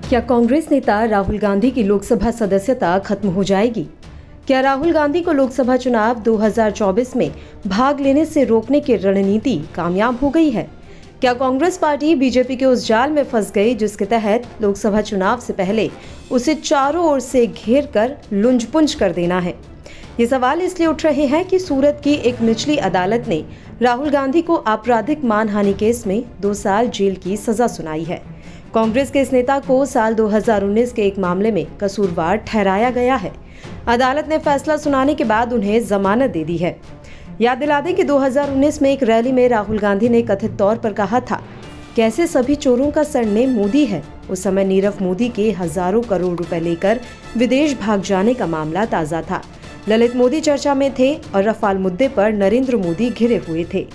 क्या कांग्रेस नेता राहुल गांधी की लोकसभा सदस्यता खत्म हो जाएगी? क्या राहुल गांधी को लोकसभा चुनाव 2024 में भाग लेने से रोकने की रणनीति कामयाब हो गई है? क्या कांग्रेस पार्टी बीजेपी के उस जाल में फंस गई जिसके तहत लोकसभा चुनाव से पहले उसे चारों ओर से घेर कर लुंज-पुंज कर देना है? ये सवाल इसलिए उठ रहे हैं कि सूरत की एक निचली अदालत ने राहुल गांधी को आपराधिक मानहानि केस में 2 साल जेल की सजा सुनाई है। कांग्रेस के इस नेता को साल 2019 के एक मामले में कसूरवार ठहराया गया है। अदालत ने फैसला सुनाने के बाद उन्हें जमानत दे दी है। याद दिला दें कि 2019 में एक रैली में राहुल गांधी ने कथित तौर पर कहा था, कैसे सभी चोरों का सरनेम मोदी है। उस समय नीरव मोदी के हजारों करोड़ रुपए लेकर विदेश भाग जाने का मामला ताजा था। ललित मोदी चर्चा में थे और रफाल मुद्दे पर नरेंद्र मोदी घिरे हुए थे।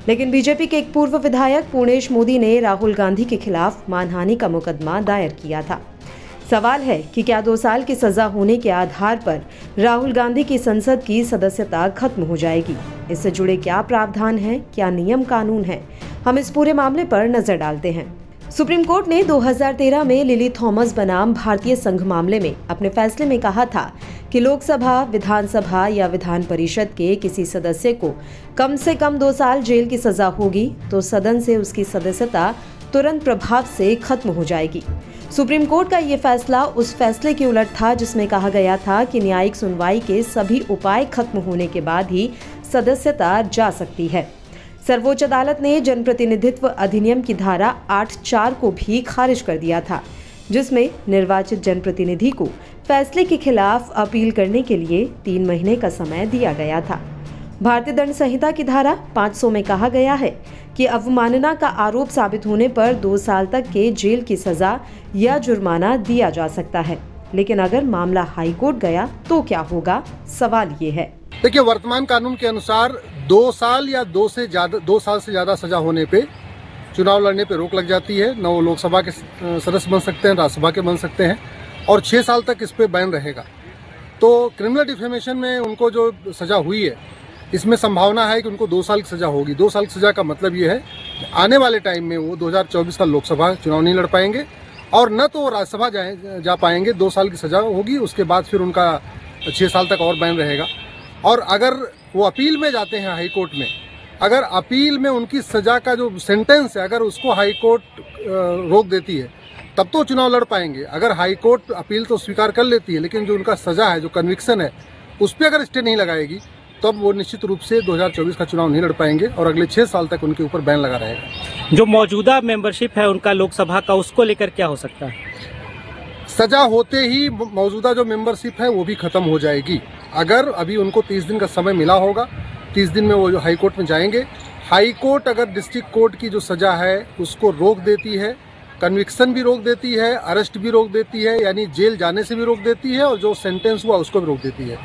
लेकिन बीजेपी के एक पूर्व विधायक पूर्णेश मोदी ने राहुल गांधी के खिलाफ मानहानि का मुकदमा दायर किया था। सवाल है कि क्या 2 साल की सजा होने के आधार पर राहुल गांधी की संसद की सदस्यता खत्म हो जाएगी? इससे जुड़े क्या प्रावधान हैं, क्या नियम कानून हैं? हम इस पूरे मामले पर नजर डालते हैं। सुप्रीम कोर्ट ने 2013 में लिली थॉमस बनाम भारतीय संघ मामले में अपने फैसले में कहा था कि लोकसभा, विधानसभा या विधान परिषद के किसी सदस्य को कम से कम 2 साल जेल की सजा होगी तो सदन से उसकी सदस्यता तुरंत प्रभाव से खत्म हो जाएगी। सुप्रीम कोर्ट का ये फैसला उस फैसले के उलट था जिसमें कहा गया था कि न्यायिक सुनवाई के सभी उपाय खत्म होने के बाद ही सदस्यता जा सकती है। सर्वोच्च अदालत ने जनप्रतिनिधित्व अधिनियम की धारा 8(4) को भी खारिज कर दिया था, जिसमें निर्वाचित जनप्रतिनिधि को फैसले के खिलाफ अपील करने के लिए 3 महीने का समय दिया गया था। भारतीय दंड संहिता की धारा 500 में कहा गया है कि अवमानना का आरोप साबित होने पर 2 साल तक के जेल की सजा या जुर्माना दिया जा सकता है। लेकिन अगर मामला हाई कोर्ट गया तो क्या होगा? सवाल ये है। देखिए, वर्तमान कानून के अनुसार 2 साल या 2 साल से ज्यादा सजा होने पे चुनाव लड़ने पे रोक लग जाती है। न वो लोकसभा के सदस्य बन सकते हैं, राज्यसभा के बन सकते हैं, और 6 साल तक इस पे बैन रहेगा। तो क्रिमिनल डिफेमेशन में उनको जो सजा हुई है, इसमें संभावना है कि उनको 2 साल की सजा होगी। 2 साल की सजा का मतलब ये है आने वाले टाइम में वो 2024 का लोकसभा चुनाव नहीं लड़ पाएंगे और न तो वो राज्यसभा जा पाएंगे। 2 साल की सजा होगी, उसके बाद फिर उनका 6 साल तक और बैन रहेगा। और अगर वो अपील में जाते हैं हाई कोर्ट में, अगर अपील में उनकी सजा का जो सेंटेंस है अगर उसको हाई कोर्ट रोक देती है तब तो चुनाव लड़ पाएंगे। अगर हाई कोर्ट अपील तो स्वीकार कर लेती है, लेकिन जो उनका सजा है, जो कन्विक्शन है, उस पर अगर स्टे नहीं लगाएगी तब वो निश्चित रूप से 2024 का चुनाव नहीं लड़ पाएंगे और अगले 6 साल तक उनके ऊपर बैन लगा रहेगा। जो मौजूदा मेंबरशिप है उनका लोकसभा का, उसको लेकर क्या हो सकता है? सजा होते ही मौजूदा जो मेंबरशिप है वो भी खत्म हो जाएगी। अगर अभी उनको 30 दिन का समय मिला होगा, 30 दिन में वो जो हाई कोर्ट में जाएंगे। हाई कोर्ट अगर डिस्ट्रिक्ट कोर्ट की जो सजा है उसको रोक देती है, कन्विक्शन भी रोक देती है, अरेस्ट भी रोक देती है, यानी जेल जाने से भी रोक देती है, और जो सेंटेंस हुआ उसको भी रोक देती है,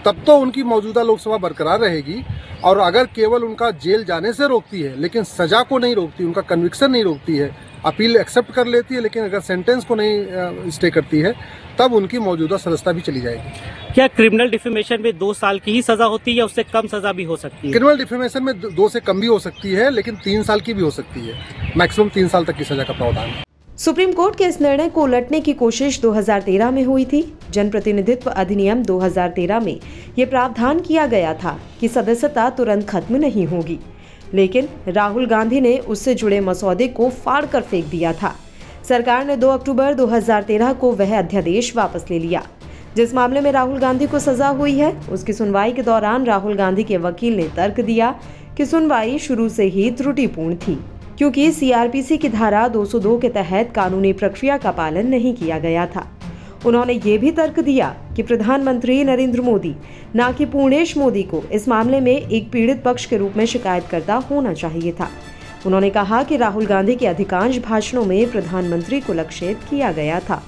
तब तो उनकी मौजूदा लोकसभा बरकरार रहेगी। और अगर केवल उनका जेल जाने से रोकती है लेकिन सजा को नहीं रोकती, उनका कन्विक्शन नहीं रोकती है, अपील एक्सेप्ट कर लेती है लेकिन अगर सेंटेंस को नहीं स्टे करती है, तब उनकी मौजूदा सदस्यता भी चली जाएगी। क्या क्रिमिनल डिफेमेशन में 2 साल की ही सजा होती है या उससे कम सजा भी हो सकती है? क्रिमिनल डिफेमेशन में 2 से कम भी हो सकती है, लेकिन 3 साल की भी हो सकती है। मैक्सिमम 3 साल तक की सजा का प्रावधान है। सुप्रीम कोर्ट के इस निर्णय को उलटने की कोशिश 2013 में हुई थी। जनप्रतिनिधित्व अधिनियम 2013 में ये प्रावधान किया गया था कि सदस्यता तुरंत खत्म नहीं होगी, लेकिन राहुल गांधी ने उससे जुड़े मसौदे को फाड़ कर फेंक दिया था। सरकार ने 2 अक्टूबर 2013 को वह अध्यादेश वापस ले लिया। जिस मामले में राहुल गांधी को सजा हुई है, उसकी सुनवाई के दौरान राहुल गांधी के वकील ने तर्क दिया कि सुनवाई शुरू से ही त्रुटिपूर्ण थी, क्योंकि सीआरपीसी की धारा 202 के तहत कानूनी प्रक्रिया का पालन नहीं किया गया था। उन्होंने ये भी तर्क दिया कि प्रधानमंत्री नरेंद्र मोदी, ना कि पूर्णेश मोदी को इस मामले में एक पीड़ित पक्ष के रूप में शिकायतकर्ता होना चाहिए था। उन्होंने कहा कि राहुल गांधी के अधिकांश भाषणों में प्रधानमंत्री को लक्षित किया गया था।